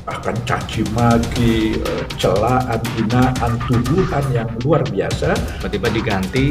akan caci maki, celaan, hinaan, tuduhan yang luar biasa. Tiba-tiba diganti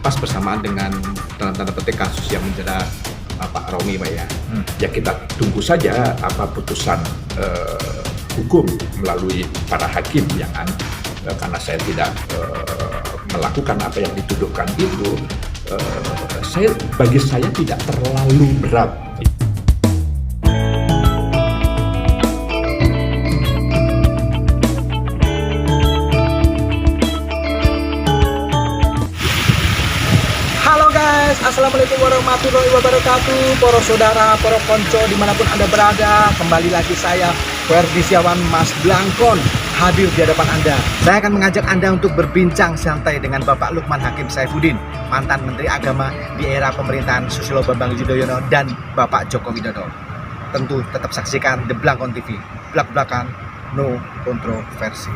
pas bersamaan dengan dalam tanda petik kasus yang menjerat Pak Romi, Pak ya. Ya kita tunggu saja apa putusan hukum melalui para hakim karena saya tidak melakukan apa yang dituduhkan itu, bagi saya tidak terlalu berat. Assalamualaikum warahmatullahi wabarakatuh. Para saudara, para konco dimanapun Anda berada, kembali lagi saya Ferdi Setiawan Mas Blangkon hadir di hadapan Anda. Saya akan mengajak Anda untuk berbincang santai dengan Bapak Lukman Hakim Saifuddin, mantan Menteri Agama di era pemerintahan Susilo Bambang Yudhoyono dan Bapak Joko Widodo. Tentu tetap saksikan The Blangkon TV. Blak-blakan, no kontroversi.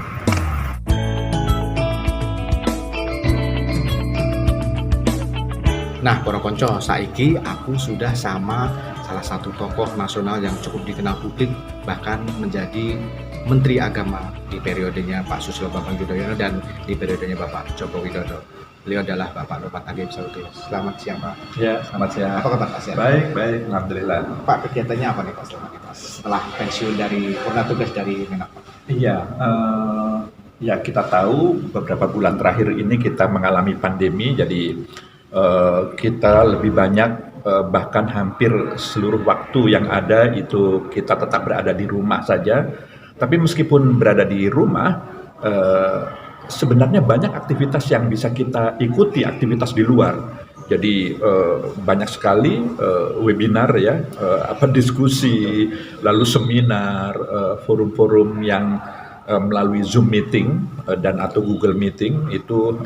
Nah, para konco, saiki aku sudah sama salah satu tokoh nasional yang cukup dikenal publik, bahkan menjadi Menteri Agama di periodenya Pak Susilo Bambang Yudhoyono dan di periodenya Bapak Joko Widodo. Beliau adalah Bapak Lukman Hakim Saifuddin. Selamat siang, Pak. Ya, selamat siang. Apa kabar Pak? Baik, alhamdulillah. Pak, kegiatannya apa nih Pak selama ini, Pak? Setelah pensiun dari purna tugas dari Menak, Pak? Iya, ya kita tahu beberapa bulan terakhir ini kita mengalami pandemi, jadi kita lebih banyak bahkan hampir seluruh waktu yang ada itu kita tetap berada di rumah saja. Tapi meskipun berada di rumah, sebenarnya banyak aktivitas yang bisa kita ikuti, aktivitas di luar. Jadi banyak sekali webinar ya, diskusi, lalu seminar, forum-forum yang melalui Zoom meeting dan atau Google Meeting itu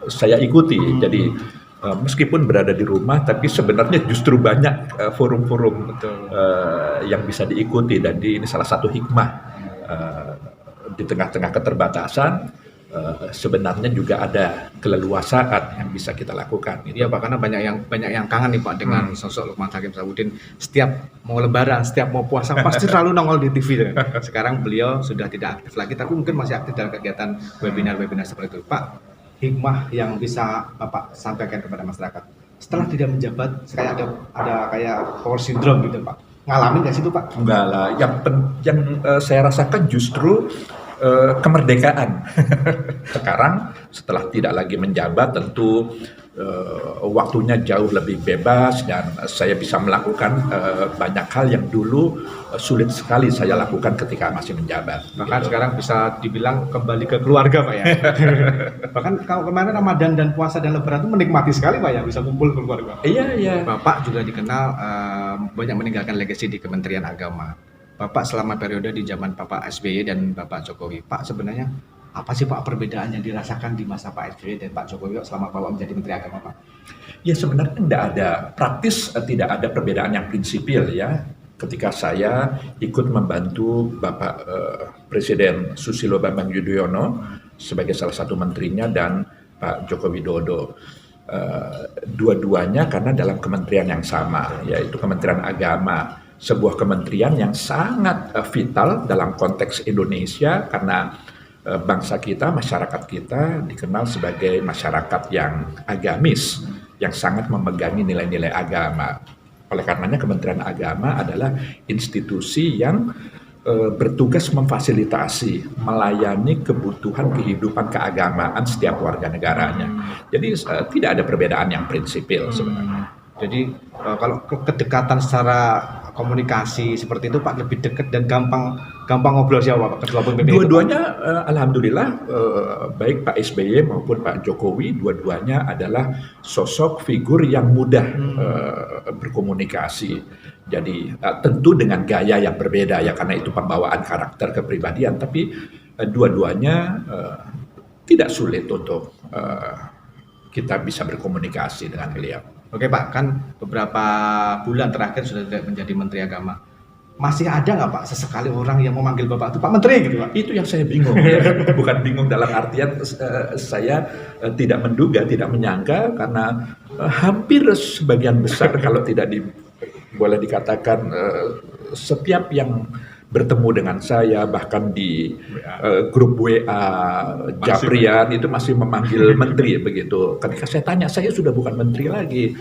saya ikuti. Jadi meskipun berada di rumah, tapi sebenarnya justru banyak forum-forum yang bisa diikuti, dan ini salah satu hikmah di tengah-tengah keterbatasan. Sebenarnya juga ada keleluasaan yang bisa kita lakukan. Iya Pak, karena banyak yang kangen nih Pak dengan sosok Lukman Hakim Saifuddin. Setiap mau lebaran, setiap mau puasa pasti selalu nongol di TV. Sekarang beliau sudah tidak aktif lagi, tapi mungkin masih aktif dalam kegiatan webinar-webinar seperti itu. Pak, hikmah yang bisa Bapak sampaikan kepada masyarakat setelah tidak menjabat, kayak ada kayak power syndrome gitu Pak. Ngalamin nggak sih itu Pak? Enggak lah, yang saya rasakan justru kemerdekaan. Sekarang setelah tidak lagi menjabat, tentu waktunya jauh lebih bebas dan saya bisa melakukan banyak hal yang dulu sulit sekali saya lakukan ketika masih menjabat. Bahkan sekarang bisa dibilang kembali ke keluarga Pak ya. Bahkan kalau kemarin Ramadan dan puasa dan Lebaran itu menikmati sekali Pak ya, bisa kumpul keluarga. Iya. Bapak juga dikenal banyak meninggalkan legasi di Kementerian Agama. Bapak selama periode di zaman Bapak SBY dan Bapak Jokowi, Pak sebenarnya apa sih Pak perbedaan yang dirasakan di masa Pak SBY dan Pak Jokowi selama Bapak menjadi Menteri Agama Pak? Ya sebenarnya tidak ada praktis, tidak ada perbedaan yang prinsipil ya. Ketika saya ikut membantu Bapak Presiden Susilo Bambang Yudhoyono sebagai salah satu menterinya dan Pak Joko Widodo. Dua-duanya karena dalam kementerian yang sama, yaitu Kementerian Agama. Sebuah kementerian yang sangat vital dalam konteks Indonesia karena bangsa kita, masyarakat kita dikenal sebagai masyarakat yang agamis, yang sangat memegangi nilai-nilai agama. Oleh karenanya Kementerian Agama adalah institusi yang bertugas memfasilitasi, melayani kebutuhan kehidupan keagamaan setiap warga negaranya. Jadi tidak ada perbedaan yang prinsipil sebenarnya. Jadi kalau kedekatan secara komunikasi seperti itu Pak lebih dekat dan gampang ngobrol siapa Pak? Ketua PBB. Dua-duanya alhamdulillah baik Pak SBY maupun Pak Jokowi, dua-duanya adalah sosok figur yang mudah berkomunikasi. Jadi tentu dengan gaya yang berbeda ya, karena itu pembawaan karakter kepribadian, tapi dua-duanya tidak sulit untuk kita bisa berkomunikasi dengan beliau. Oke Pak, kan beberapa bulan terakhir sudah tidak menjadi Menteri Agama. Masih ada nggak Pak sesekali orang yang memanggil Bapak itu Pak Menteri gitu Pak? Itu yang saya bingung ya. Bukan bingung dalam artian saya tidak menduga, tidak menyangka, karena hampir sebagian besar kalau tidak boleh dikatakan setiap yang bertemu dengan saya, bahkan di grup WA Japrian itu masih memanggil menteri begitu. Ketika saya tanya, saya sudah bukan menteri lagi.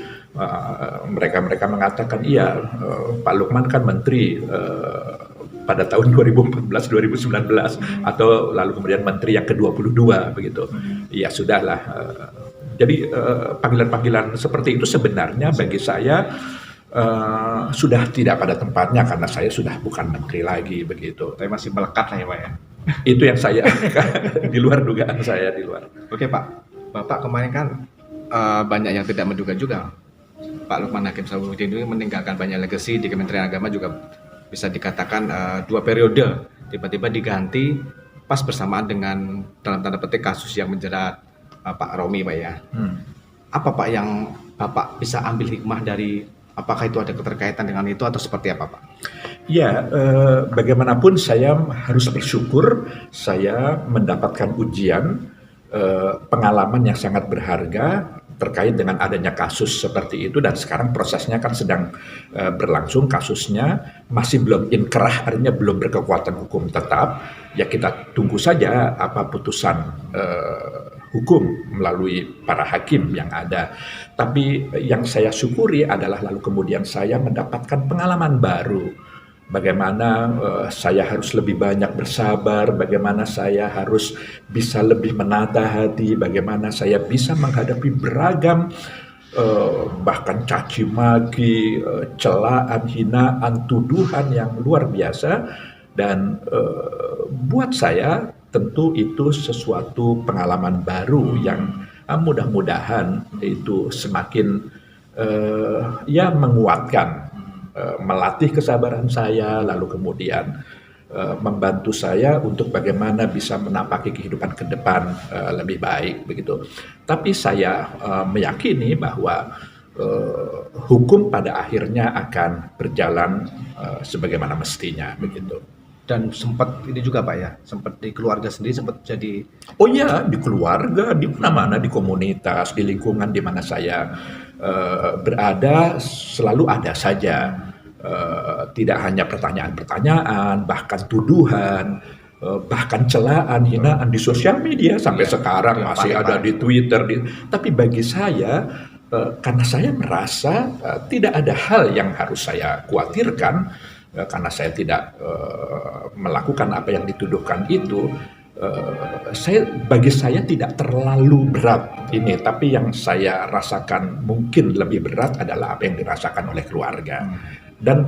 Mereka mengatakan iya, Pak Lukman kan menteri pada tahun 2014-2019 atau lalu kemudian menteri yang ke-22 begitu. Ya sudahlah. Jadi panggilan-panggilan seperti itu sebenarnya bagi saya sudah tidak pada tempatnya karena saya sudah bukan menteri lagi begitu. Tapi masih melekat lah ya Pak ya. Itu yang saya di luar dugaan saya di luar. Oke Pak, Bapak kemarin kan banyak yang tidak menduga juga. Pak Lukman Hakim Saifuddin ini meninggalkan banyak legacy di Kementerian Agama, juga bisa dikatakan 2 periode tiba-tiba diganti pas bersamaan dengan dalam tanda petik kasus yang menjerat Pak Romi Pak ya. Apa Pak yang Bapak bisa ambil hikmah dari, apakah itu ada keterkaitan dengan itu atau seperti apa Pak? Ya, bagaimanapun saya harus bersyukur saya mendapatkan ujian, pengalaman yang sangat berharga terkait dengan adanya kasus seperti itu, dan sekarang prosesnya kan sedang berlangsung, kasusnya masih belum inkrah, artinya belum berkekuatan hukum tetap. Ya kita tunggu saja apa putusan hukum melalui para hakim yang ada. Tapi yang saya syukuri adalah lalu kemudian saya mendapatkan pengalaman baru. Bagaimana saya harus lebih banyak bersabar, bagaimana saya harus bisa lebih menata hati, bagaimana saya bisa menghadapi beragam bahkan caci maki, celaan, hinaan, tuduhan yang luar biasa. Dan buat saya tentu itu sesuatu pengalaman baru yang mudah-mudahan itu semakin ya menguatkan, melatih kesabaran saya, lalu kemudian membantu saya untuk bagaimana bisa menapaki kehidupan ke depan lebih baik begitu. Tapi saya meyakini bahwa hukum pada akhirnya akan berjalan sebagaimana mestinya begitu. Dan sempat ini juga Pak ya, sempat di keluarga sendiri sempat jadi. Oh iya, di keluarga, di mana-mana, di komunitas, di lingkungan di mana saya berada selalu ada saja, tidak hanya pertanyaan-pertanyaan, bahkan tuduhan, bahkan celaan, hinaan di sosial media sampai sekarang masih ada di Twitter. Tapi bagi saya, karena saya merasa tidak ada hal yang harus saya khawatirkan, karena saya tidak melakukan apa yang dituduhkan itu. Bagi saya tidak terlalu berat ini, tapi yang saya rasakan mungkin lebih berat adalah apa yang dirasakan oleh keluarga. Dan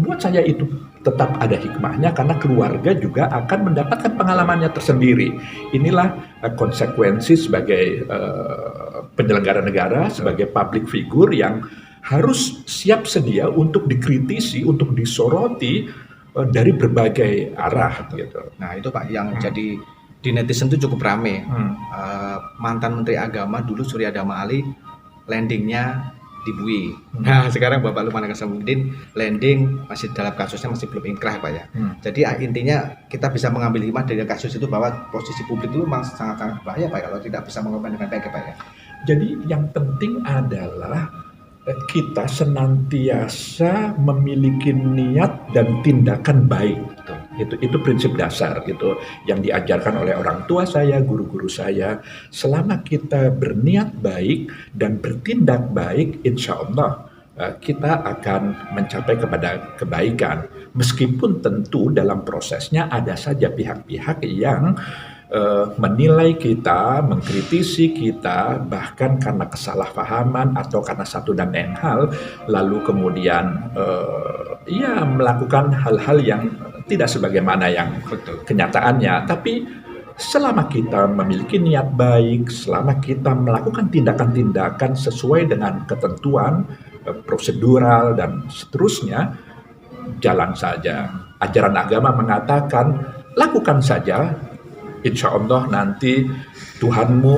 buat saya itu tetap ada hikmahnya karena keluarga juga akan mendapatkan pengalamannya tersendiri. Inilah konsekuensi sebagai penyelenggara negara, sebagai public figure yang harus siap sedia untuk dikritisi, untuk disoroti dari berbagai arah gitu. Nah itu Pak yang jadi di netizen itu cukup rame. Mantan Menteri Agama dulu Surya Dhamma Ali landingnya di Bui. Nah sekarang Bapak Lukman Hakim Saifuddin landing masih dalam kasusnya masih belum inkrah Pak ya. Jadi intinya kita bisa mengambil hikmah dari kasus itu bahwa posisi publik itu memang sangat-sangat bahaya Pak kalau tidak bisa mengomentari dengan baik Pak ya. Jadi yang penting adalah kita senantiasa memiliki niat dan tindakan baik. Itu prinsip dasar gitu yang diajarkan oleh orang tua saya, guru-guru saya. Selama kita berniat baik dan bertindak baik, insya Allah kita akan mencapai kepada kebaikan. Meskipun tentu dalam prosesnya ada saja pihak-pihak yang menilai kita, mengkritisi kita, bahkan karena kesalahpahaman atau karena satu dan lain hal, lalu kemudian melakukan hal-hal yang tidak sebagaimana yang kenyataannya. Tapi selama kita memiliki niat baik, selama kita melakukan tindakan-tindakan sesuai dengan ketentuan prosedural dan seterusnya, jalan saja. Ajaran agama mengatakan lakukan saja. Insya Allah nanti Tuhanmu,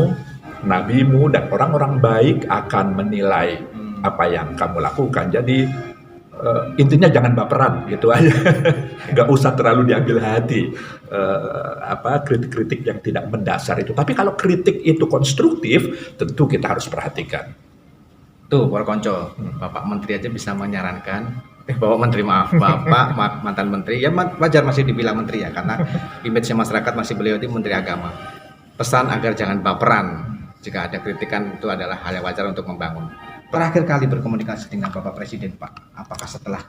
Nabimu, dan orang-orang baik akan menilai apa yang kamu lakukan. Jadi intinya jangan baperan gitu aja. Gak usah terlalu diambil hati kritik-kritik yang tidak mendasar itu. Tapi kalau kritik itu konstruktif, tentu kita harus perhatikan. Tuh, para konco, Bapak Menteri aja bisa menyarankan Bapak Menteri, maaf, Bapak mantan Menteri, ya wajar masih dibilang Menteri ya, karena image masyarakat masih beliau itu Menteri Agama. Pesan agar jangan baperan, jika ada kritikan itu adalah hal yang wajar untuk membangun. Terakhir kali berkomunikasi dengan Bapak Presiden, Pak, apakah setelah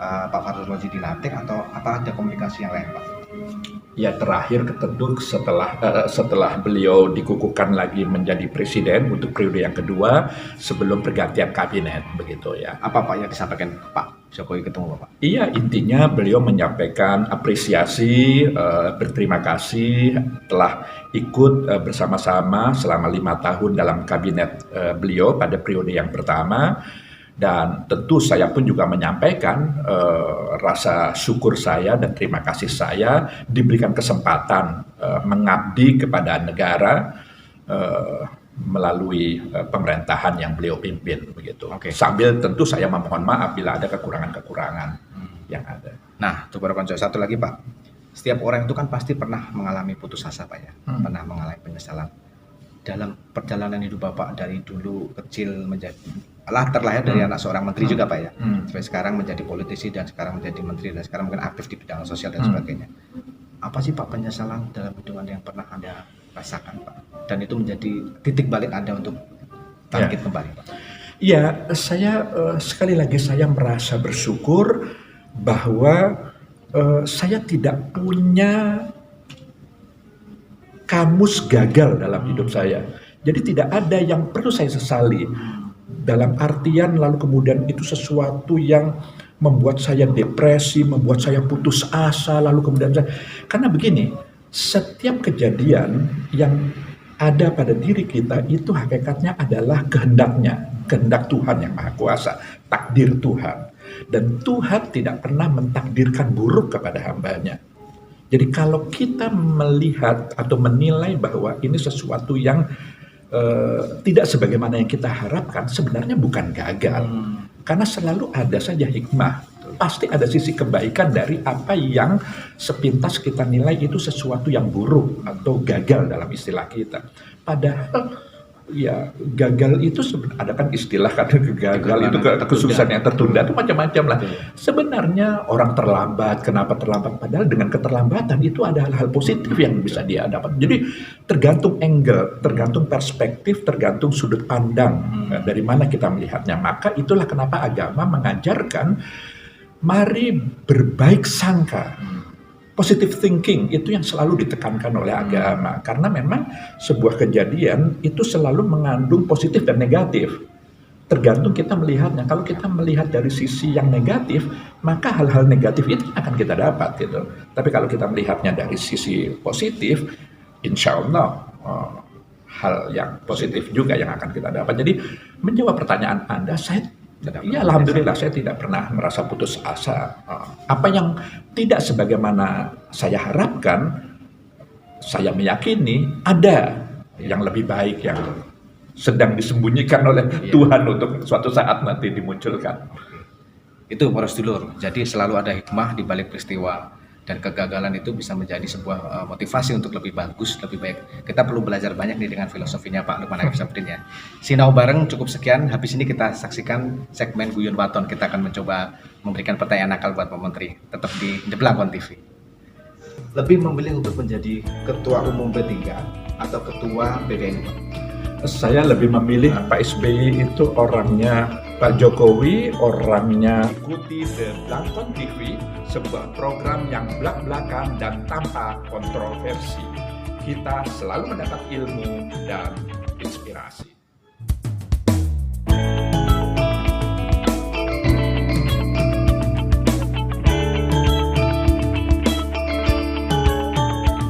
Pak Fahrul Razi dilantik atau apa ada komunikasi yang lain, Pak? Ya terakhir tentu setelah beliau dikukuhkan lagi menjadi presiden untuk periode yang kedua sebelum pergantian kabinet begitu ya. Apa Pak yang disampaikan Pak Jokowi ketemu Bapak? Iya, intinya beliau menyampaikan apresiasi, berterima kasih telah ikut bersama-sama selama 5 tahun dalam kabinet beliau pada periode yang pertama. Dan tentu saya pun juga menyampaikan rasa syukur saya dan terima kasih saya diberikan kesempatan mengabdi kepada negara melalui pemerintahan yang beliau pimpin begitu. Oke. Sambil tentu saya memohon maaf bila ada kekurangan-kekurangan yang ada. Nah, untuk para konco, satu lagi Pak, setiap orang itu kan pasti pernah mengalami putus asa Pak ya, pernah mengalami penyesalan. Dalam perjalanan hidup Bapak dari dulu kecil terlahir dari anak seorang menteri juga Pak ya, sampai sekarang menjadi politisi dan sekarang menjadi menteri dan sekarang mungkin aktif di bidang sosial dan sebagainya. Apa sih Pak penyesalan dalam hidup Anda yang pernah Anda rasakan Pak? Dan itu menjadi titik balik Anda untuk bangkit kembali Pak? Ya, saya sekali lagi saya merasa bersyukur bahwa saya tidak punya kamus gagal dalam hidup saya. Jadi tidak ada yang perlu saya sesali. Dalam artian lalu kemudian itu sesuatu yang membuat saya depresi, membuat saya putus asa, lalu kemudian karena begini, setiap kejadian yang ada pada diri kita itu hakikatnya adalah kehendak Tuhan yang Maha Kuasa, takdir Tuhan. Dan Tuhan tidak pernah mentakdirkan buruk kepada hambanya. Jadi kalau kita melihat atau menilai bahwa ini sesuatu yang tidak sebagaimana yang kita harapkan, sebenarnya bukan gagal. Karena selalu ada saja hikmah. Pasti ada sisi kebaikan dari apa yang sepintas kita nilai itu sesuatu yang buruk atau gagal dalam istilah kita. Padahal ya gagal itu ada kan istilah kan gagal itu kesuksesan yang tertunda itu macam-macam lah. Sebenarnya orang terlambat, kenapa terlambat? Padahal dengan keterlambatan itu ada hal-hal positif yang bisa dia dapat. Jadi tergantung angle, tergantung perspektif, tergantung sudut pandang dari mana kita melihatnya. Maka itulah kenapa agama mengajarkan mari berbaik sangka. Positive thinking itu yang selalu ditekankan oleh agama, karena memang sebuah kejadian itu selalu mengandung positif dan negatif. Tergantung kita melihatnya. Kalau kita melihat dari sisi yang negatif, maka hal-hal negatif itu akan kita dapat gitu. Tapi kalau kita melihatnya dari sisi positif, insya Allah hal yang positif juga yang akan kita dapat. Jadi menjawab pertanyaan Anda, ya alhamdulillah saya tidak pernah merasa putus asa. Apa yang tidak sebagaimana saya harapkan, saya meyakini ada yang lebih baik yang sedang disembunyikan oleh Tuhan untuk suatu saat nanti dimunculkan. Itu para sedulur. Jadi selalu ada hikmah di balik peristiwa. Dan kegagalan itu bisa menjadi sebuah motivasi untuk lebih bagus, lebih baik. Kita perlu belajar banyak nih dengan filosofinya Pak Lukman Hakim Safruddin ya. Sinau bareng cukup sekian. Habis ini kita saksikan segmen Guyon Waton. Kita akan mencoba memberikan pertanyaan nakal buat Pak Menteri. Tetap di The Blangkon TV. Lebih memilih untuk menjadi Ketua Umum P3 atau Ketua BPN Pak? Saya lebih memilih Pak SBY itu orangnya, Pak Jokowi orangnya. Ikuti The Blangkon TV, sebuah program yang belak-belakan dan tanpa kontroversi. Kita selalu mendapat ilmu dan inspirasi.